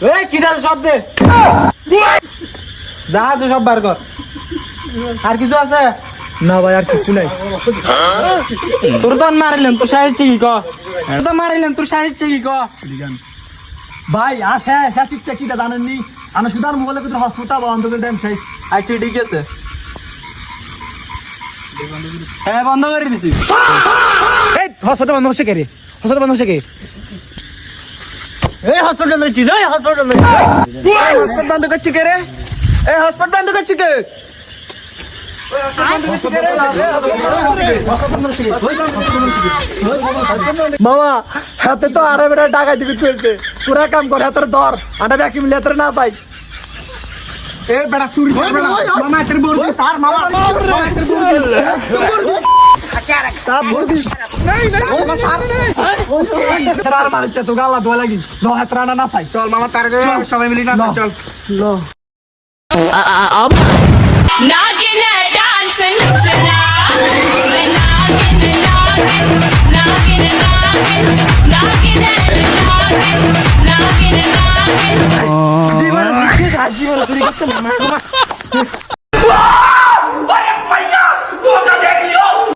এই কি দাস শব্দে যা আছে সব বার কর। আর কিছু আছে না ভাই আর কিছু নাই। তোর তো মারিলাম তোর সাহস কি ক তো মারিলাম তোর সাহস কি ক ভাই আসে শেষ ইচ্ছা কি জানেননি আমি শুধু আর মোবাইলে কোথাও হসপিটাল বন্ধ করে দেন চাই। আচ্ছা ঠিক আছে হ্যাঁ বন্ধ করে দিছি। এই হসপিটাল বন্ধ হচ্ছে কে রে? হসপিটাল বন্ধ হচ্ছে কে? এই হসপিটাল রয়েছি রে হসপিটাল হসপিটাল বন্ধ করছি কে রে? এই হসপিটাল বন্ধ করছি কে? মামা হাতে তো আরে বেটা টাকা দিবি তুইছে তোরা কাম করে হাতের ধর আটা ব্যাকি মিলে হাতের না চাই। এ বেটা চুরি কর বেটা মামা এর বল দে স্যার মামা তা বল দিস নাই ও মা স্যার তার মারছে তো গালা দোয়া লাগি নো হাতরা না চাই। চল মামা তার সবাই মিলে না চল লো Noggin that dancing tonight. Noggin, noggin, noggin, noggin. জীবন চুরি করতে না